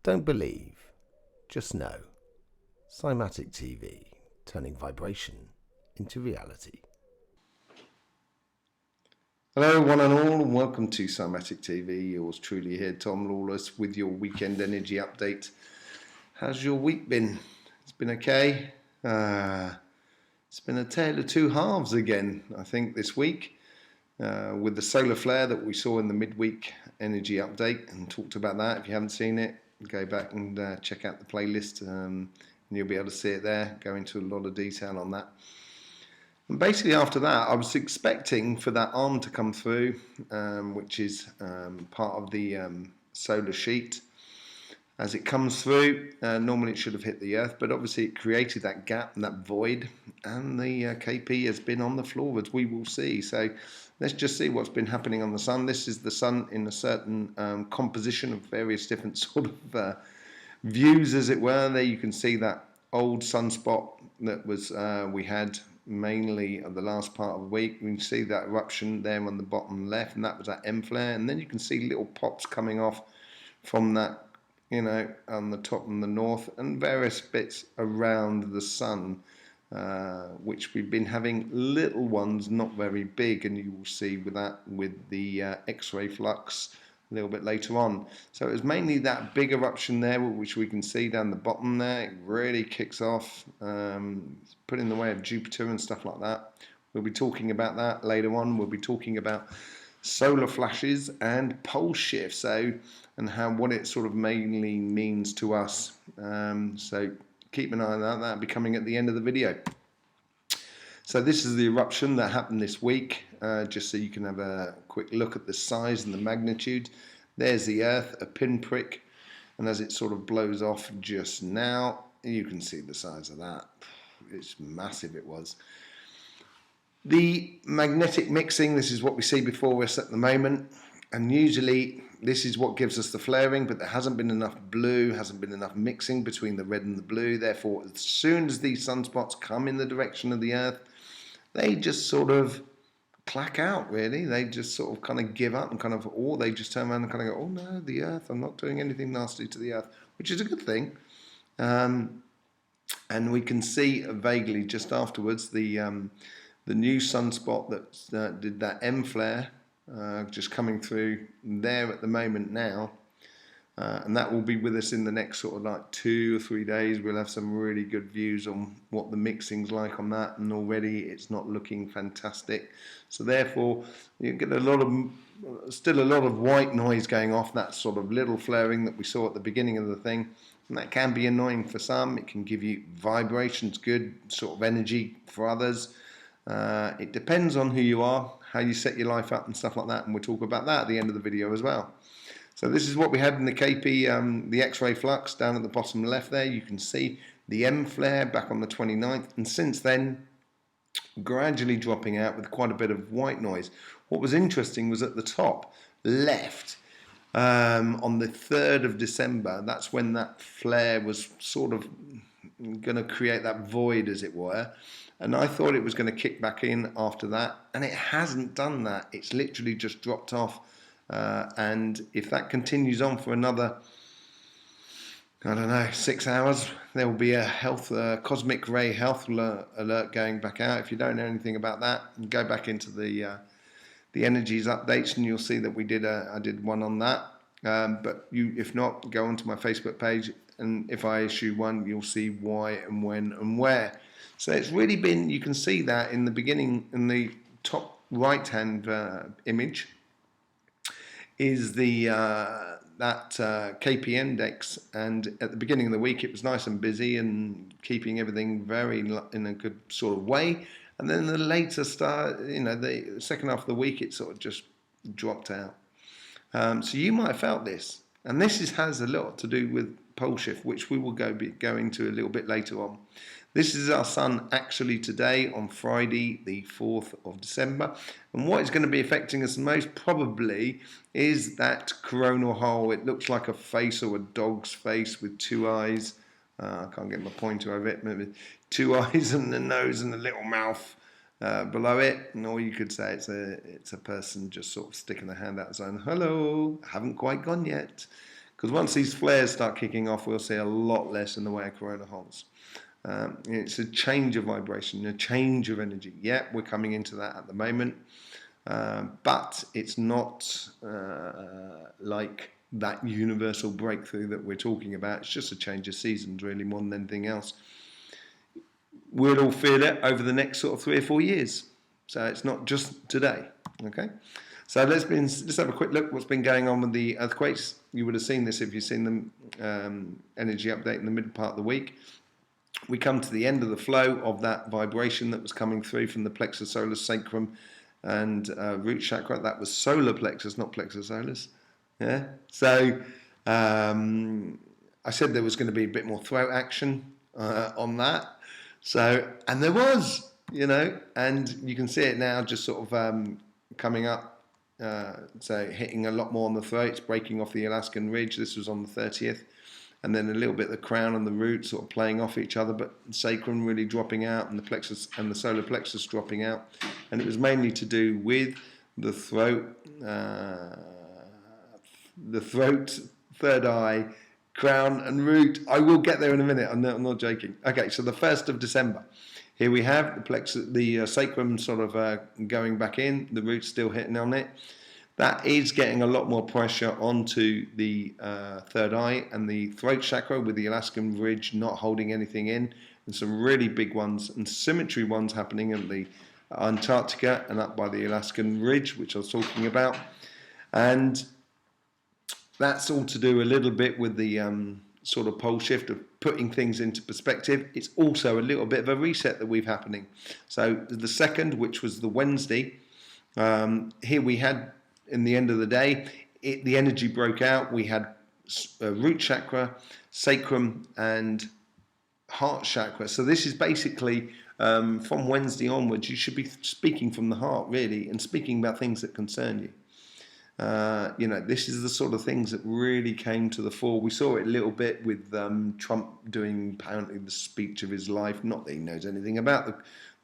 Don't believe, just know. Cymatic TV, turning vibration into reality. Hello one and all, and welcome to Cymatic TV. Yours truly here, Tom Lawless, with your weekend energy update. How's your week been? It's been okay. It's been a tale of two halves again, I think, this week. With the solar flare that we saw in the midweek energy update, and talked about that. If you haven't seen it, go back and check out the playlist, and you'll be able to see it there. Go into a lot of detail on that. And basically after that, I was expecting for that arm to come through, which is part of the solar sheet. As it comes through, normally it should have hit the earth, but obviously it created that gap and that void, and the KP has been on the floor, as we will see. So let's just see what's been happening on the sun. This is the sun in a certain composition of various different sort of views, as it were. There you can see that old sunspot that was we had mainly the last part of the week. You can see that eruption there on the bottom left, and that was that M flare. And then you can see little pops coming off from that, you know, on the top and the north, and various bits around the sun, which we've been having little ones, not very big, and you will see with that with the X-ray flux a little bit later on. So it was mainly that big eruption there, which we can see down the bottom there. It really kicks off, put in the way of Jupiter and stuff like that. We'll be talking about that later on. We'll be talking about solar flashes and pole shifts, and what it sort of mainly means to us. So keep an eye on that. That'll be coming at the end of the video. So this is the eruption that happened this week, just so you can have a quick look at the size and the magnitude. There's the Earth, a pinprick, and as it sort of blows off just now, you can see the size of that. It's massive, it was. The magnetic mixing, this is what we see before us at the moment, and usually this is what gives us the flaring, but there hasn't been enough blue, hasn't been enough mixing between the red and the blue. Therefore, as soon as these sunspots come in the direction of the Earth, they just sort of clack out, really. They just sort of kind of give up, and or they just turn around and kind of go, oh no, the Earth, I'm not doing anything nasty to the Earth, which is a good thing. And we can see vaguely just afterwards the new sunspot that did that M flare, just coming through there at the moment now. And that will be with us in the next sort of like 2 or 3 days. We'll have some really good views on what the mixing's like on that, and already it's not looking fantastic. So therefore, you get still a lot of white noise going off, that sort of little flaring that we saw at the beginning of the thing. And that can be annoying for some. It can give you vibrations, good sort of energy for others. It depends on who you are, how you set your life up and stuff like that, and we'll talk about that at the end of the video as well. So this is what we had in the KP, the X-ray flux down at the bottom left there. You can see the M flare back on the 29th, and since then gradually dropping out with quite a bit of white noise. What was interesting was at the top left, on the 3rd of December, that's when that flare was sort of going to create that void, as it were. And I thought it was going to kick back in after that, and it hasn't done that. It's literally just dropped off. And if that continues on for another, I don't know, 6 hours, there will be a cosmic ray health alert going back out. If you don't know anything about that, go back into the energies updates, and you'll see that I did one on that. But if not, go onto my Facebook page, and if I issue one, you'll see why and when and where. So it's really been, you can see that in the beginning, in the top right hand image is the that KP index, and at the beginning of the week it was nice and busy and keeping everything very in a good sort of way, and then the later the second half of the week it sort of just dropped out. So you might have felt this, and this has a lot to do with pole shift, which we will go into a little bit later on. This is our sun actually today on Friday the 4th of December, and what is going to be affecting us most probably is that coronal hole. It looks like a face, or a dog's face with two eyes. I can't get my pointer over it. Maybe 2 eyes and the nose and the little mouth below it, or you could say it's a person just sort of sticking their hand out saying hello, haven't quite gone yet, Because once these flares start kicking off, we'll see a lot less in the way of corona holes. It's a change of vibration, a change of energy. Yeah, we're coming into that at the moment, but it's not like that universal breakthrough that we're talking about. It's just a change of seasons, really, more than anything else. We'll all feel it over the next sort of 3 or 4 years. So it's not just today. Okay. So let's have a quick look what's been going on with the earthquakes. You would have seen this if you've seen the energy update in the middle part of the week. We come to the end of the flow of that vibration that was coming through from the plexus solar sacrum and root chakra. That was solar plexus, not plexus solus. Yeah. So I said there was going to be a bit more throat action on that. So, and there was, and you can see it now just sort of coming up. So hitting a lot more on the throat. It's breaking off the Alaskan ridge. This was on the 30th. And then a little bit the crown and the root sort of playing off each other, but sacrum really dropping out and the plexus and the solar plexus dropping out. And it was mainly to do with the throat, third eye, crown and root. I will get there in a minute. I'm not joking. Okay, so the 1st of December. Here we have the plexus, the sacrum sort of going back in, the root still hitting on it. That is getting a lot more pressure onto the third eye and the throat chakra with the Alaskan ridge not holding anything in, and some really big ones and symmetry ones happening in the Antarctica and up by the Alaskan ridge, which I was talking about. And that's all to do a little bit with the sort of pole shift of putting things into perspective. It's also a little bit of a reset that we've happening. So the 2nd, which was the Wednesday, here we had, in the end of the day, the energy broke out. We had root chakra, sacrum, and heart chakra. So this is basically from Wednesday onwards, you should be speaking from the heart, really, and speaking about things that concern you. This is the sort of things that really came to the fore. We saw it a little bit with Trump doing apparently the speech of his life. Not that he knows anything about the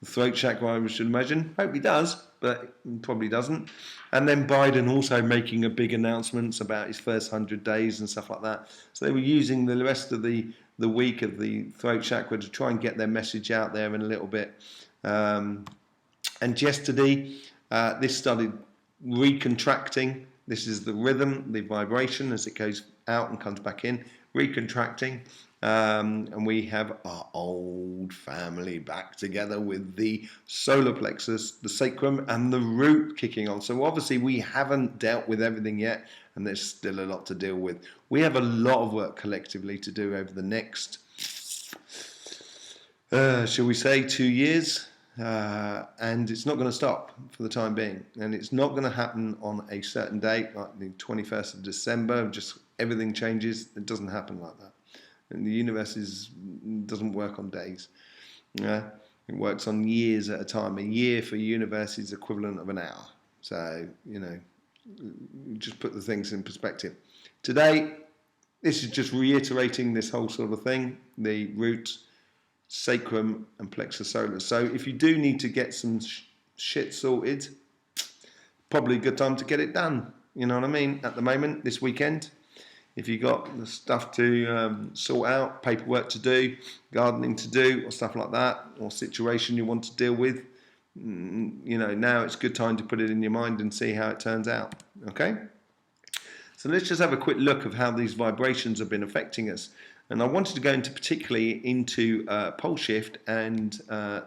throat chakra, I should imagine. Hope he does, but he probably doesn't. And then Biden also making a big announcements about his first 100 days and stuff like that. So they were using the rest of the week of the throat chakra to try and get their message out there in a little bit. And yesterday, this started recontracting. This is the rhythm, the vibration as it goes out and comes back in, recontracting. And we have our old family back together with the solar plexus, the sacrum, and the root kicking on. So obviously we haven't dealt with everything yet, and there's still a lot to deal with. We have a lot of work collectively to do over the next, shall we say, 2 years. And it's not going to stop for the time being, and it's not going to happen on a certain date like the 21st of December. Just everything changes. It doesn't happen like that, and the universe doesn't work on days. It works on years at a time. A year for a universe is equivalent of an hour. So just put the things in perspective. Today, this is just reiterating this whole sort of thing. The root, sacrum and plexus solar. So if you do need to get some shit sorted, probably a good time to get it done. You know what I mean? At the moment, this weekend, if you got the stuff to sort out, paperwork to do, gardening to do, or stuff like that, or situation you want to deal with, now it's a good time to put it in your mind and see how it turns out. Okay? So let's just have a quick look of how these vibrations have been affecting us. And I wanted to go particularly into pole shift and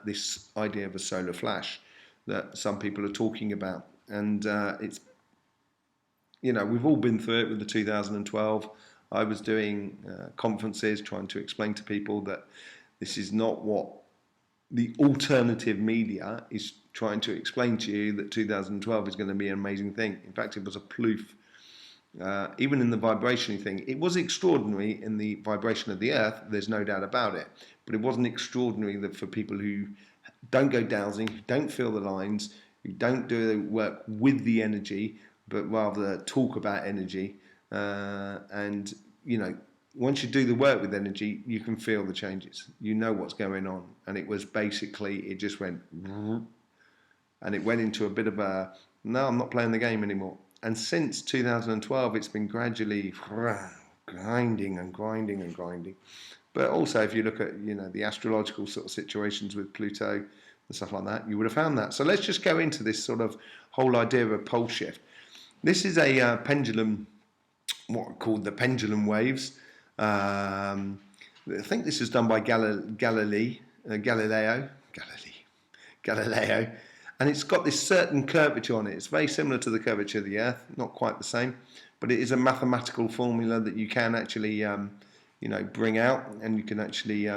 this idea of a solar flash that some people are talking about. And it's, we've all been through it with the 2012. I was doing conferences trying to explain to people that this is not what the alternative media is trying to explain to you, that 2012 is going to be an amazing thing. In fact, it was a ploof. Even in the vibration thing, it was extraordinary in the vibration of the earth, there's no doubt about it, but it wasn't extraordinary that for people who don't go dowsing, who don't feel the lines, who don't do the work with the energy, but rather talk about energy. And once you do the work with energy, you can feel the changes. You know what's going on. And it was basically, it just went, and it went into a bit of a, no, I'm not playing the game anymore. And since 2012, it's been gradually grinding and grinding and grinding. But also, if you look at, the astrological sort of situations with Pluto and stuff like that, you would have found that. So let's just go into this sort of whole idea of a pole shift. This is a pendulum, what are called the pendulum waves. I think this was done by Galileo, and it's got this certain curvature on it. It's very similar to the curvature of the Earth, not quite the same, but it is a mathematical formula that you can actually, bring out, and you can actually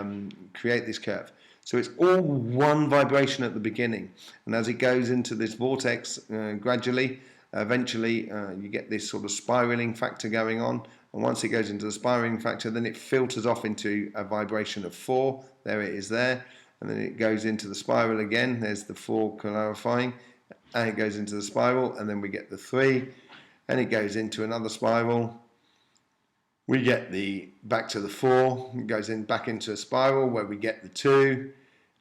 create this curve. So it's all one vibration at the beginning, and as it goes into this vortex gradually, eventually you get this sort of spiraling factor going on, and once it goes into the spiraling factor, then it filters off into a vibration of 4. There it is there. And then it goes into the spiral again. There's the 4 clarifying, and it goes into the spiral, and then we get the 3, and it goes into another spiral. We get back to the 4. It goes back into a spiral where we get the 2,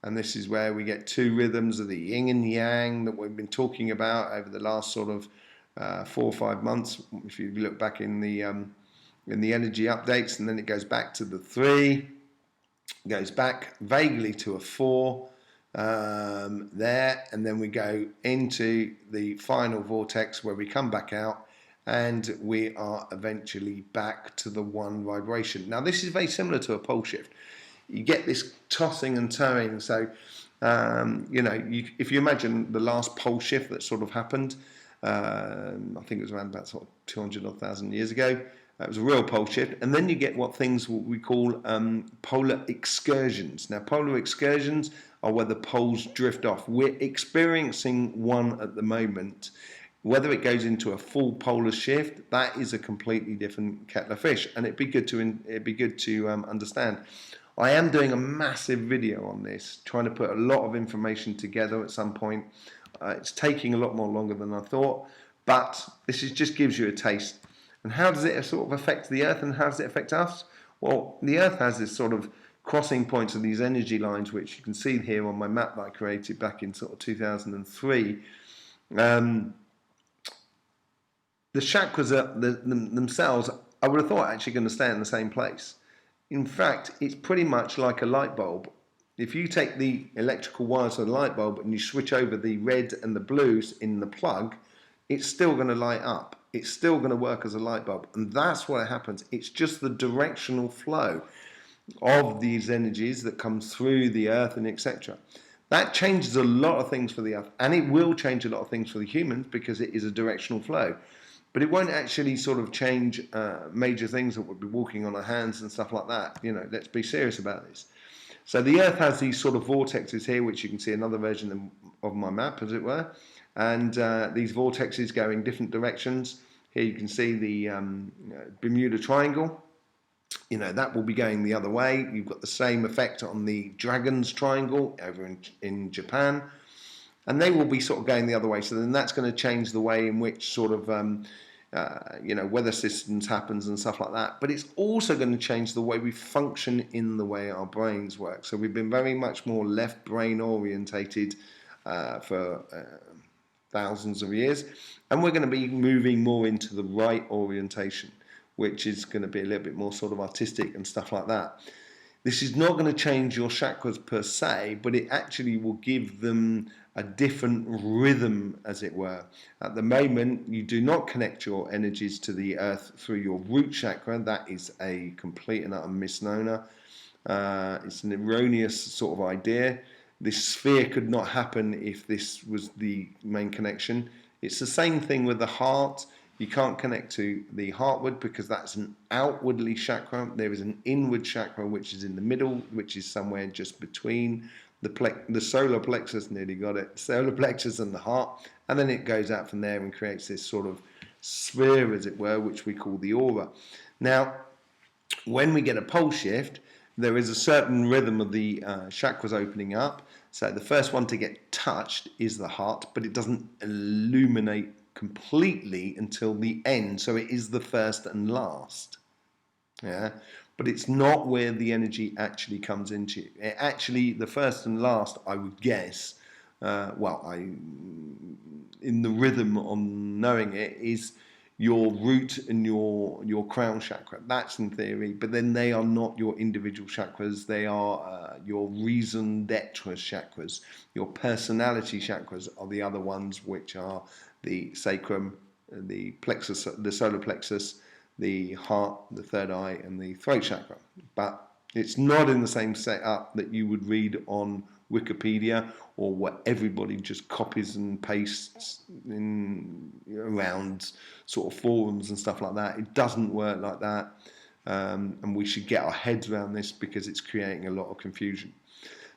and this is where we get 2 rhythms of the yin and yang that we've been talking about over the last sort of 4 or 5 months. If you look back in the energy updates, and then it goes back to the 3. Goes back vaguely to a 4 there, and then we go into the final vortex where we come back out, and we are eventually back to the 1 vibration. Now this is very similar to a pole shift. You get this tossing and turning. So if you imagine the last pole shift that sort of happened, I think it was around about sort of 200,000 years ago. That was a real pole shift. And then you get what we call polar excursions. Now, polar excursions are where the poles drift off. We're experiencing one at the moment. Whether it goes into a full polar shift, that is a completely different kettle of fish, and it'd be good to understand. I am doing a massive video on this, trying to put a lot of information together at some point. It's taking a lot more longer than I thought, but this just gives you a taste. And how does it sort of affect the Earth, and how does it affect us? Well, the Earth has this sort of crossing points of these energy lines, which you can see here on my map that I created back in sort of 2003. The chakras themselves, I would have thought, actually going to stay in the same place. In fact, it's pretty much like a light bulb. If you take the electrical wires of the light bulb and you switch over the red and the blues in the plug, it's still going to light up. It's still going to work as a light bulb, and that's what happens. It's just the directional flow of these energies that comes through the Earth and etc. That changes a lot of things for the Earth, and it will change a lot of things for the humans because it is a directional flow. But it won't actually sort of change major things that we'll be walking on our hands and stuff like that. Let's be serious about this. So the Earth has these sort of vortexes here, which you can see another version of my map, as it were. And these vortexes go in different directions. Here you can see the Bermuda Triangle. That will be going the other way. You've got the same effect on the Dragon's Triangle over in Japan. And they will be sort of going the other way. So then that's going to change the way in which sort of, weather systems happens and stuff like that. But it's also going to change the way we function in the way our brains work. So we've been very much more left brain orientated for thousands of years. And we're going to be moving more into the right orientation, which is going to be a little bit more sort of artistic and stuff like that. This is not going to change your chakras per se, but it actually will give them a different rhythm, as it were. At the moment, you do not connect your energies to the Earth through your root chakra. That is a complete and utter misnomer. It's an erroneous sort of idea. This sphere could not happen if this was the main connection. It's the same thing with the heart. You can't connect to the heartwood because that's an outwardly chakra. There is an inward chakra which is in the middle, which is somewhere just between the solar plexus, nearly got it, solar plexus and the heart, and then it goes out from there and creates this sort of sphere, as it were, which we call the aura. Now, when we get a pole shift, there is a certain rhythm of the chakras opening up. So the first one to get touched is the heart, but it doesn't illuminate completely until the end. So it is the first and last. Yeah, but it's not where the energy actually comes into. It actually, the first and last, I would guess, in the rhythm on knowing it, is your root and your crown chakra. That's in theory, but then they are not your individual chakras. They are your raison d'etre chakras. Your personality chakras are the other ones, which are the sacrum, the plexus, the solar plexus, the heart, the third eye, and the throat chakra. But it's not in the same setup that you would read on Wikipedia, or what everybody just copies and pastes in around sort of forums and stuff like that. It doesn't work like that, and we should get our heads around this because it's creating a lot of confusion.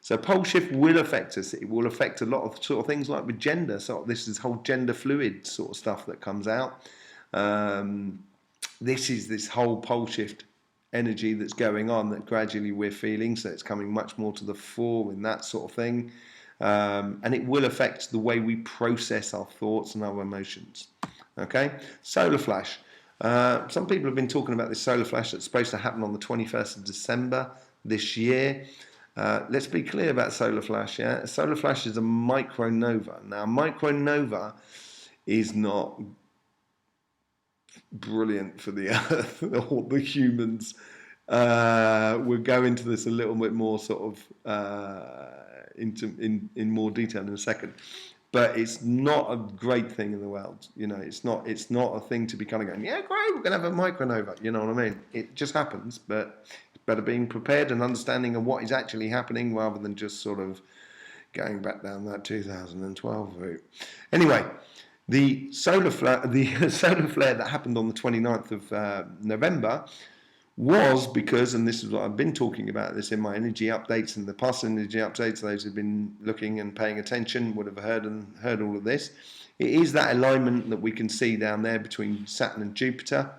So pole shift will affect us. It will affect a lot of sort of things like with gender. So this is whole gender fluid sort of stuff that comes out. This is this whole pole shift energy that's going on that gradually we're feeling, so it's coming much more to the fore in that sort of thing, and it will affect the way we process our thoughts and our emotions. Okay, solar flash. Some people have been talking about this solar flash that's supposed to happen on the 21st of December this year. Let's be clear about solar flash. Yeah, solar flash is a micronova. Now, micronova is not brilliant for the Earth or the humans. We'll go into this a little bit more sort of in more detail in a second, but it's not a great thing in the world. You know, it's not a thing to be kind of going, yeah, great, we're gonna have a micronova. You know what I mean? It just happens, but it's better being prepared and understanding of what is actually happening rather than just sort of going back down that 2012 route. Anyway. The solar flare that happened on the 29th of November was because, and this is what I've been talking about this in my energy updates and the past energy updates, those who've been looking and paying attention would have heard all of this. It is that alignment that we can see down there between Saturn and Jupiter.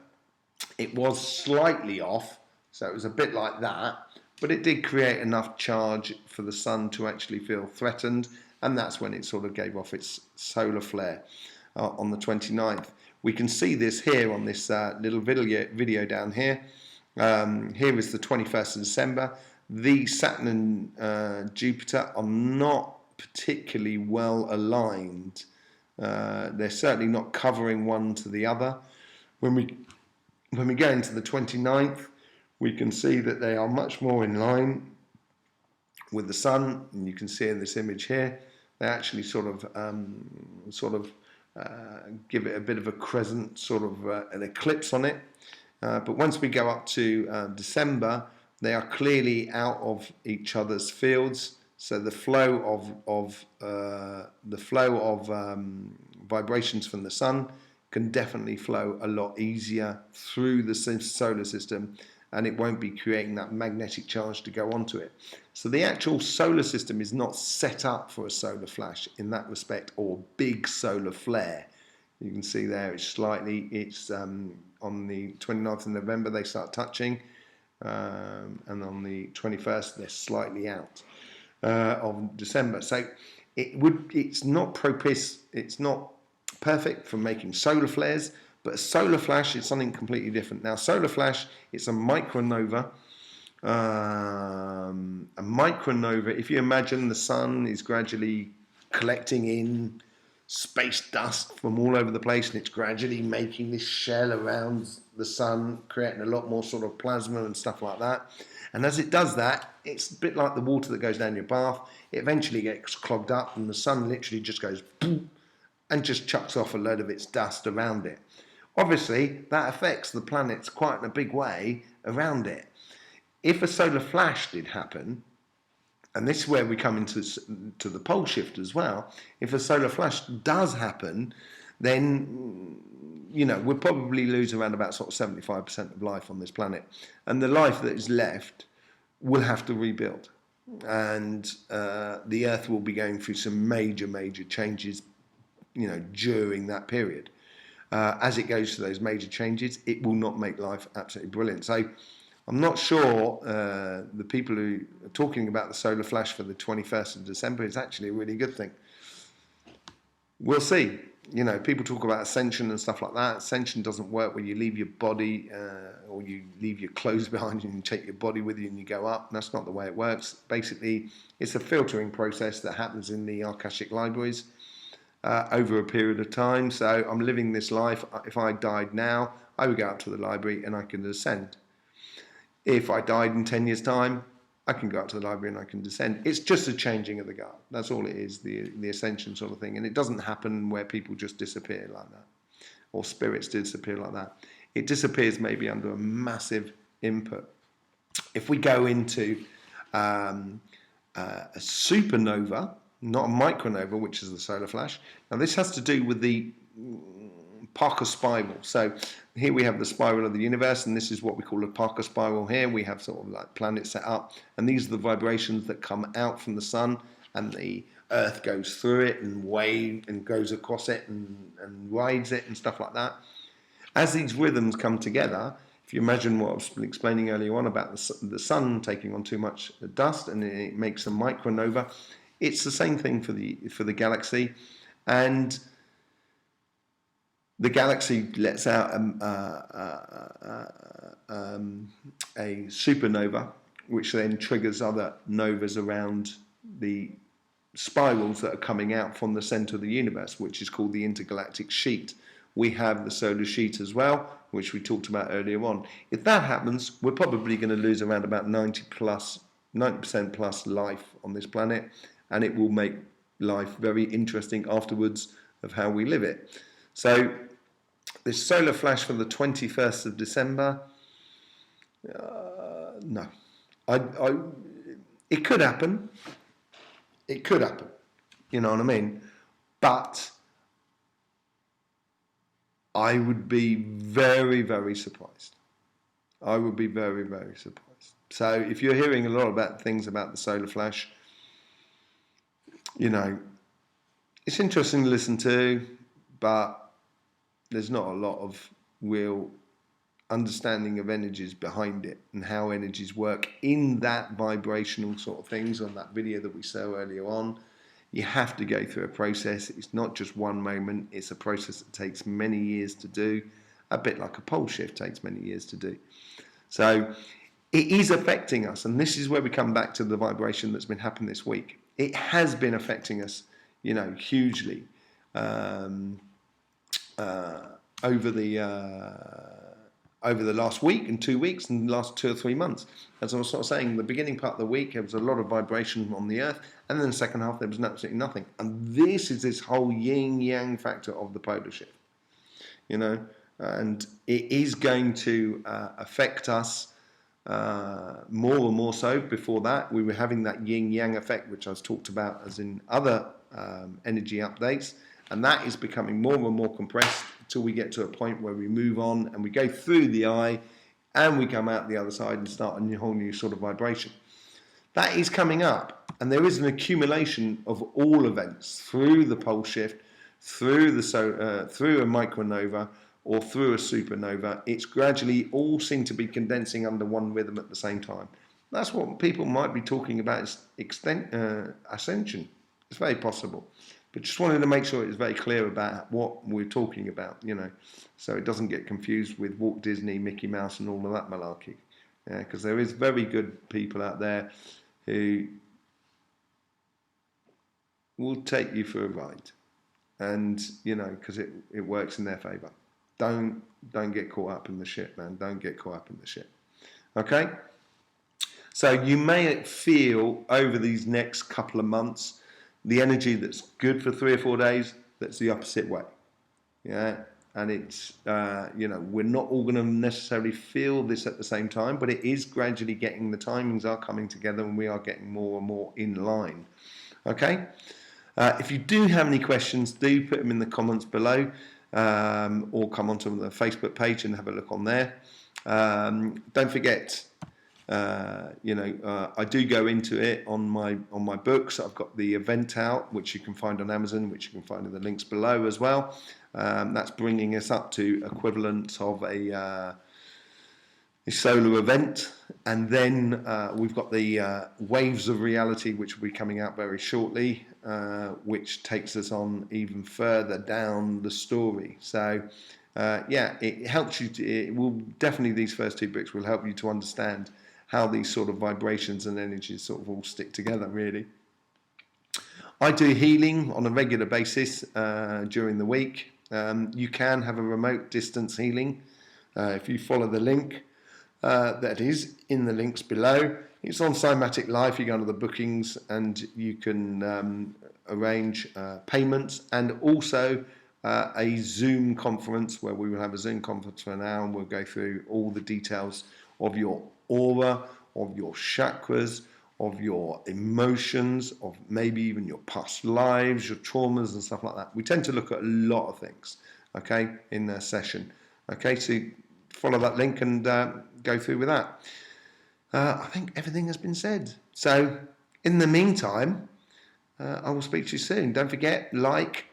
It was slightly off, so it was a bit like that, but it did create enough charge for the sun to actually feel threatened, and that's when it sort of gave off its solar flare. On the 29th. We can see this here on this little video down here. Here is the 21st of December. The Saturn and Jupiter are not particularly well aligned. They're certainly not covering one to the other. When we go into the 29th, we can see that they are much more in line with the sun, and you can see in this image here, they actually sort of give it a bit of a crescent, sort of an eclipse on it. But once we go up to December, they are clearly out of each other's fields. So the flow of vibrations from the sun can definitely flow a lot easier through the solar system, and it won't be creating that magnetic charge to go onto it. So the actual solar system is not set up for a solar flash in that respect, or big solar flare. You can see there it's on the 29th of November they start touching, and on the 21st they're slightly out of December. So it's not propitious, it's not perfect for making solar flares, but a solar flash is something completely different. Now, solar flash, it's a micronova. A micronova, if you imagine the sun is gradually collecting in space dust from all over the place, and it's gradually making this shell around the sun, creating a lot more sort of plasma and stuff like that. And as it does that, it's a bit like the water that goes down your bath. It eventually gets clogged up, and the sun literally just goes boom, and just chucks off a load of its dust around it. Obviously, that affects the planets quite in a big way around it. If a solar flash did happen, and this is where we come into the pole shift as well, if a solar flash does happen, then, you know, we'll probably lose around about sort of 75% of life on this planet. And the life that is left will have to rebuild. And the Earth will be going through some major, major changes, you know, during that period. As it goes through those major changes, it will not make life absolutely brilliant. So I'm not sure the people who are talking about the solar flash for the 21st of December is actually a really good thing. We'll see. You know, people talk about ascension and stuff like that. Ascension doesn't work where you leave your body or you leave your clothes behind you and you take your body with you and you go up. That's not the way it works. Basically, it's a filtering process that happens in the Akashic libraries. over a period of time. So I'm living this life. If I died now, I would go out to the library and I can descend. If I died in 10 years' time, I can go out to the library and I can descend. It's just a changing of the guard. That's all it is, the ascension sort of thing. And it doesn't happen where people just disappear like that, or spirits disappear like that. It disappears maybe under a massive input. If we go into a supernova, not a micronova, which is the solar flash. Now this has to do with the Parker spiral. So here we have the spiral of the universe, and this is what we call a Parker spiral here. We have sort of like planets set up, and these are the vibrations that come out from the sun, and the earth goes through it and wave and goes across it and rides it and stuff like that. As these rhythms come together, if you imagine what I was explaining earlier on about the sun taking on too much dust and it makes a micronova, it's the same thing for the galaxy. And the galaxy lets out a supernova, which then triggers other novas around the spirals that are coming out from the center of the universe, which is called the intergalactic sheet. We have the solar sheet as well, which we talked about earlier on. If that happens, we're probably going to lose around about 90% plus life on this planet, and it will make life very interesting afterwards of how we live it. So this solar flash for the 21st of December, no. It could happen. It could happen. You know what I mean? But I would be very, very surprised. I would be very, very surprised. So if you're hearing a lot about things about the solar flash, you know, it's interesting to listen to, but there's not a lot of real understanding of energies behind it and how energies work in that vibrational sort of things on that video that we saw earlier on. You have to go through a process. It's not just one moment. It's a process that takes many years to do, a bit like a pole shift takes many years to do. So it is affecting us, and this is where we come back to the vibration that's been happening this week. It has been affecting us, you know, hugely over the last week and 2 weeks and the last 2 or 3 months. As I was sort of saying, the beginning part of the week, there was a lot of vibration on the earth, and then the second half, there was absolutely nothing. And this is this whole yin-yang factor of the polar shift, you know, and it is going to affect us more and more so. Before that, we were having that yin-yang effect, which I've talked about as in other energy updates, and that is becoming more and more compressed until we get to a point where we move on and we go through the eye and we come out the other side and start a whole new sort of vibration. That is coming up, and there is an accumulation of all events through the pole shift, through a micronova or through a supernova. It's gradually all seem to be condensing under one rhythm at the same time. That's what people might be talking about as ascension. It's very possible. But just wanted to make sure it's very clear about what we're talking about, you know, so it doesn't get confused with Walt Disney, Mickey Mouse and all of that malarkey. Because there is very good people out there who will take you for a ride. And, you know, because it works in their favour. Don't get caught up in the shit, man. Don't get caught up in the shit. Okay? So you may feel over these next couple of months the energy that's good for 3 or 4 days, that's the opposite way. Yeah, and it's, you know, we're not all going to necessarily feel this at the same time, but it is gradually getting, the timings are coming together and we are getting more and more in line. Okay? If you do have any questions, do put them in the comments below, or come onto the Facebook page and have a look on there. Don't forget, you know, I do go into it on my books. I've got the event out, which you can find on Amazon, which you can find in the links below as well. That's bringing us up to equivalent of a solar event, and then we've got the waves of reality, which will be coming out very shortly, which takes us on even further down the story. So yeah, it helps you it will definitely, these first 2 books will help you to understand how these sort of vibrations and energies sort of all stick together, really. I do healing on a regular basis during the week. You can have a remote distance healing if you follow the link that is in the links below. It's on Cymatic Life. You go to the bookings and you can arrange payments, and also a Zoom conference where we will have a Zoom conference for an hour and we'll go through all the details of your aura, of your chakras, of your emotions, of maybe even your past lives, your traumas and stuff like that. We tend to look at a lot of things, okay, in the session. Okay, so follow that link and go through with that. I think everything has been said. So in the meantime, I will speak to you soon. Don't forget, like,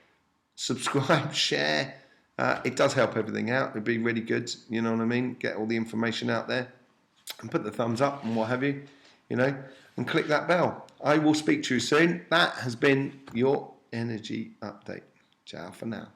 subscribe, share. It does help everything out. It'd be really good, you know what I mean? Get all the information out there and put the thumbs up and what have you, you know, and click that bell. I will speak to you soon. That has been your energy update. Ciao for now.